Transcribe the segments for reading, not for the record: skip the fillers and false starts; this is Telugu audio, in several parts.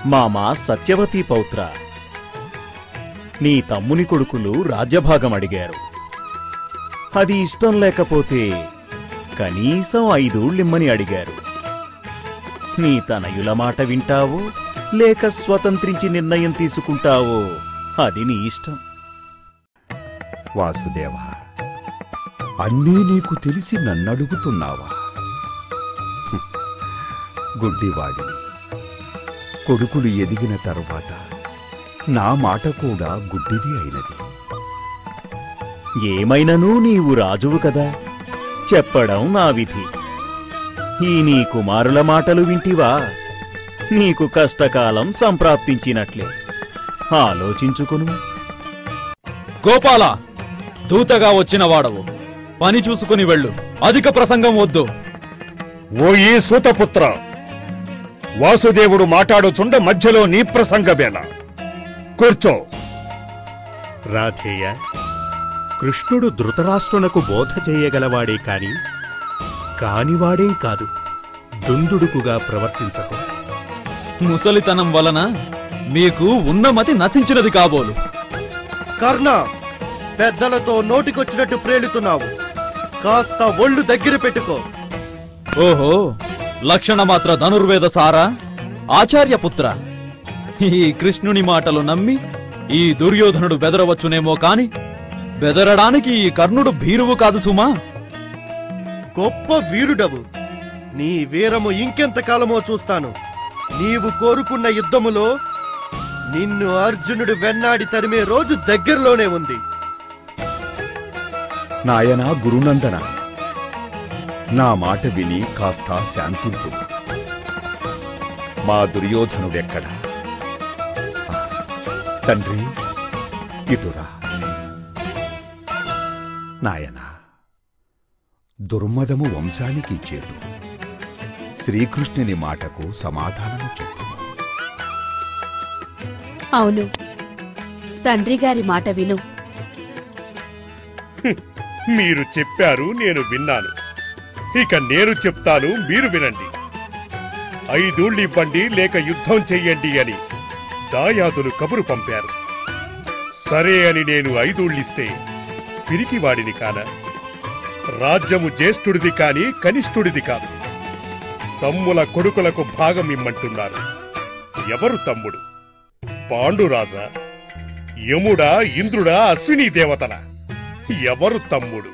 మామా సత్యవతీ పౌత్ర, నీ తమ్ముని కొడుకులు రాజ్యభాగం అడిగారు. అది ఇష్టం లేకపోతే కనీసం 5 ఊళ్ళిమ్మని అడిగారు. నీ తనయుల మాట వింటావో లేక స్వతంత్రించి నిర్ణయం తీసుకుంటావో అది నీ ఇష్టం. వాసుదేవా, అన్నీ నీకు తెలిసి నన్నడుగుతున్నావా? గుడ్డివాడిని. కొడుకులు ఎదిగిన తరువాత నా మాట కూడా గుడ్డిది అయినది. ఏమైనను నీవు రాజువు కదా, చెప్పడం నా విధి. ఈ నీ కుమారుల మాటలు వింటివా? నీకు కష్టకాలం సంప్రాప్తించినట్లే. ఆలోచించుకును. గోపాల, దూతగా వచ్చిన వాడవు, పని చూసుకుని వెళ్ళు. అధిక ప్రసంగం వద్దు. ఓ ఈ సూతపుత్ర, వాసుదేవుడు మాట్లాడుచుండ మధ్యలో నీ ప్రసంగమేనా? కూర్చో. రాధేయ, కృష్ణుడు ధృతరాష్ట్రునకు బోధ చేయగలవాడే కానివాడేం కాదు. దుందుడుకుగా ప్రవర్తించకు. ముసలితనం వలన మీకు ఉన్నమతి నశించినది కాబోలు. కర్ణ, పెద్దలతో నోటికొచ్చినట్టు ప్రేలుతున్నావు. కాస్త ఒళ్ళు దగ్గర పెట్టుకో. ఓహో, లక్షణమాత్ర ధనుర్వేద సారా ఆచార్యపుత్ర, ఈ కృష్ణుని మాటలు నమ్మి ఈ దుర్యోధనుడు బెదరవచ్చునేమో కాని బెదరడానికి ఈ కర్ణుడు భీరువు కాదు సుమా. గొప్ప వీరుడవు. నీ వీరము ఇంకెంతకాలమో చూస్తాను. నీవు కోరుకున్న యుద్ధములో నిన్ను అర్జునుడు వెన్నాడి తరిమే రోజు దగ్గరలోనే ఉంది. నాయనా గురునందన, నా మాట విని కాస్త శాంతింపు. మా దుర్యోధనుడెక్కడా? తండ్రి, ఇటురా. నాయనా, దుర్మదము వంశానికి చేటు. శ్రీకృష్ణుని మాటకు సమాధానము చెప్పు. అవును, తండ్రి గారి మాట విను. మీరు చెప్పారు, నేను విన్నాను. ఇక నేను చెప్తాను, మీరు వినండి. 5 ఊళ్ళు ఇవ్వండి లేక యుద్ధం చెయ్యండి అని దాయాదులు కబురు పంపారు. సరే అని నేను 5 ఊళ్ళిస్తే పిరికివాడిని కానా? రాజ్యము జ్యేష్ఠుడిది కాని కనిష్ఠుడిది కాదు. తమ్ముల కొడుకులకు భాగం ఇమ్మంటున్నారు. ఎవరు తమ్ముడు? పాండురాజా, యముడా, ఇంద్రుడా, అశ్విని దేవతల? ఎవరు తమ్ముడు?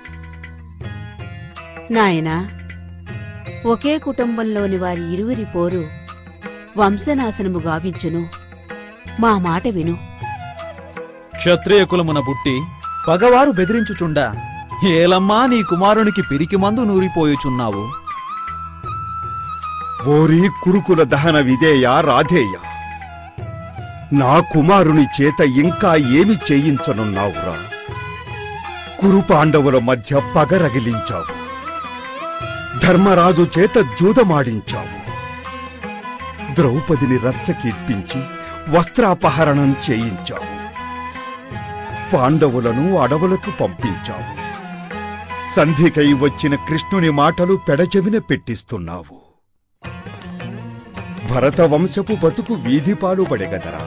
నాయనా, ఒకే కుటుంబంలోని వారి ఇరువురి పోరు వంశనాశనము గావించును. మా మాట విను. క్షత్రియ కులమున బుట్టి పగవారు బెదిరించుచుండా ఏలమ్మా నీ కుమారునికి పిరికి మందు నూరిపోయుచున్నావు. ఓరి కురుకుల దహన విధేయ రాధేయ, నా కుమారుని చేత ఇంకా ఏమి చేయించనున్నావురా? కురు పాండవుల మధ్య పగరగిలించావు. ధర్మరాజు చేత జూదమాడించావు. ద్రౌపదిని రచ్చకీర్పించి వస్త్రాపహరణం చేయించావు. పాండవులను అడవులకు పంపించావు. సంధికై వచ్చిన కృష్ణుని మాటలు పెడచెవిన పెట్టిస్తున్నావు. భరతవంశపు బతుకు వీధిపాలు పడెగదరా?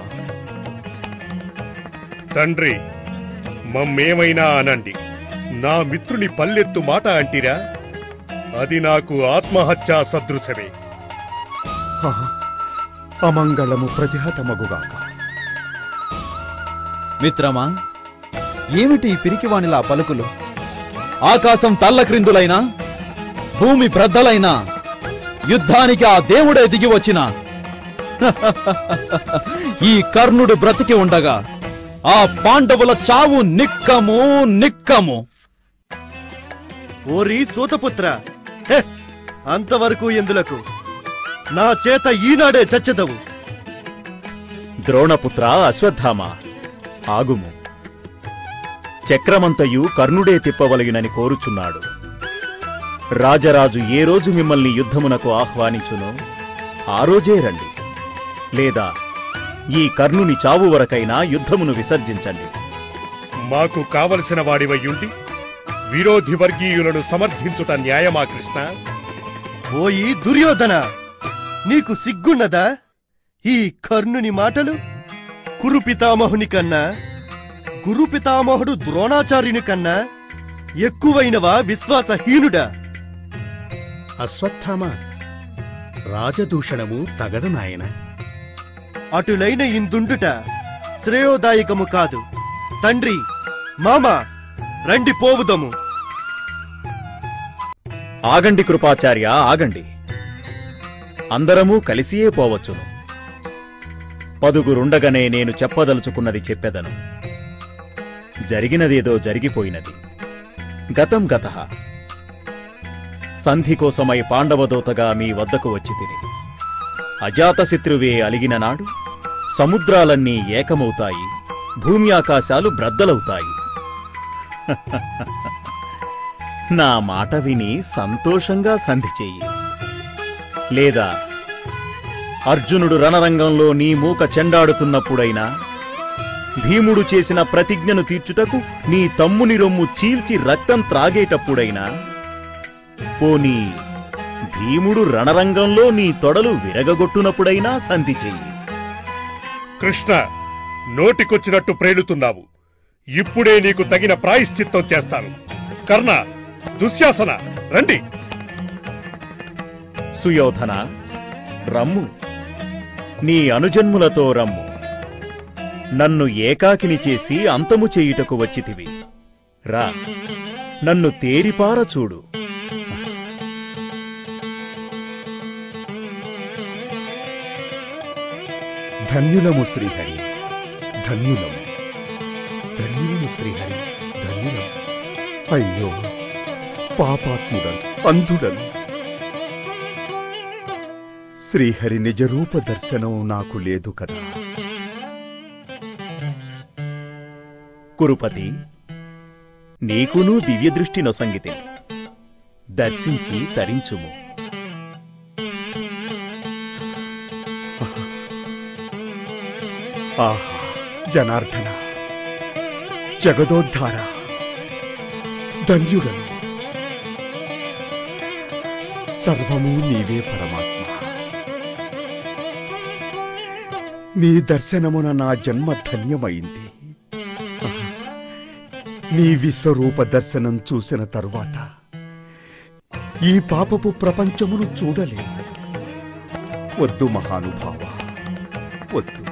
తండ్రి, మమ్మేమైనా అనండి, నా మిత్రుని పల్లెత్తు మాట అంటిరా? అది నాకు ఆత్మహత్యా సదృశమే. అమంగళము ప్రతిహతమగుగాక. మిత్రమా, ఏమిటి పిరికివానిలా పలుకులు? ఆకాశం తల్లక్రిందులైనా భూమి బ్రద్దలైనా యుద్ధానికి ఆ దేవుడే దిగి వచ్చిన ఈ కర్ణుడు బ్రతికి ఉండగా ఆ పాండవుల చావు నిక్కము నిక్కము. ఓరి సూతపుత్ర, అంతవరకు ఎందులకు? నా చేత ఈనాడే చచ్చెదవు. ద్రోణపుత్ర అశ్వత్థామ, ఆగుము. చక్రమంతయు కర్ణుడే తిప్పవలగినని కోరుచున్నాడు. రాజరాజు ఏ రోజు మిమ్మల్ని యుద్ధమునకు ఆహ్వానించునో ఆ రోజే రండి. లేదా ఈ కర్ణుని చావు వరకైనా యుద్ధమును విసర్జించండి. మాకు కావలసిన వాడివయ్యుండి విరోధి వర్గీయులను సమర్థించుట న్యాయమా కృష్ణ? ఓయి దుర్యోధన, నీకు సిగ్గున్నదా? ఈ కర్ణుని మాటలు కురు పితామహుని కన్నా గురు పితామహుడు ద్రోణాచార్యుని కన్నా ఎక్కువైనవా విశ్వాసహీనుడా? అశ్వత్థామ, రాజదూషణము తగదు నాయన. అటులైన ఇందుండుట శ్రేయోదాయకము కాదు. తండ్రి, మామ, రండి పోవుదము. ఆగండి కృపాచార్య, ఆగండి. అందరమూ కలిసియే పోవచ్చును. పదుగురుండగనే నేను చెప్పదలుచుకున్నది చెప్పెదను. జరిగినదేదో జరిగిపోయినది. గతం గతః. సంధి కోసమై పాండవదూతగా మీ వద్దకు వచ్చి తిని అజాతశత్రువే అలిగిన నాడు సముద్రాలన్నీ ఏకమవుతాయి, భూమి ఆకాశాలు బ్రద్దలవుతాయి. నా మాట విని సంతోషంగా సంధి చెయ్యి. లేదా అర్జునుడు రణరంగంలో నీ మూక చెండాడుతున్నప్పుడైనా, భీముడు చేసిన ప్రతిజ్ఞను తీర్చుటకు నీ తమ్ముని రొమ్ము చీల్చి రక్తం త్రాగేటప్పుడైనా, పోనీ భీముడు రణరంగంలో నీ తొడలు విరగగొట్టునప్పుడైనా సంధి చెయ్యి. కృష్ణ, నోటికొచ్చినట్టు ప్రేలుతున్నావు. ఇప్పుడే నీకు తగిన ప్రాయశ్చిత్తం చేస్తాను. కర్ణ, దుశ్శాసన, రండి. సుయోధన, రమ్ము. నీ అనుజన్ములతో రమ్ము. నన్ను ఏకాకిని చేసి అంతము చేయుటకు వచ్చితివి. రా, నన్ను తేరిపార చూడు. ధన్యులము శ్రీహరి, ధన్యులము. ధన్యులము శ్రీహరి, ధన్యులము. అయ్యో పాపాత్ముడను, అంధుడను. శ్రీహరి నిజరూప దర్శనం నాకు లేదు కదా. కురుపతి, నీకునూ దివ్యదృష్టి నొసంగితే దర్శించి తరించుము. ఆహా జనార్దన, జగదోద్ధార, ధన్యుడను. సర్వము నీవే పరమాత్మ. నీ దర్శనమున నా జన్మ ధన్యమైంది. నీ విశ్వరూప దర్శనం చూసిన తరువాత ఈ పాపపు ప్రపంచమును చూడలేను. వద్దు మహానుభావ, వద్దు.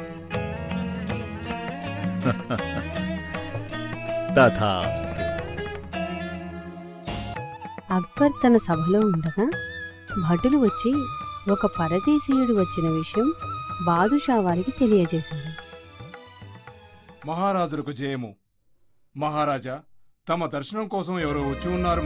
తథాస్తు. అక్బర్ తన సభలో ఉండగా భటులు వచ్చి ఒక పరదేశీయుడు వచ్చిన విషయం బాదుషా వారికి తెలియజేశారు. మహారాజులకు జయము. మహారాజా, తమ దర్శనం కోసం ఎవరో వచ్చి ఉన్నారు.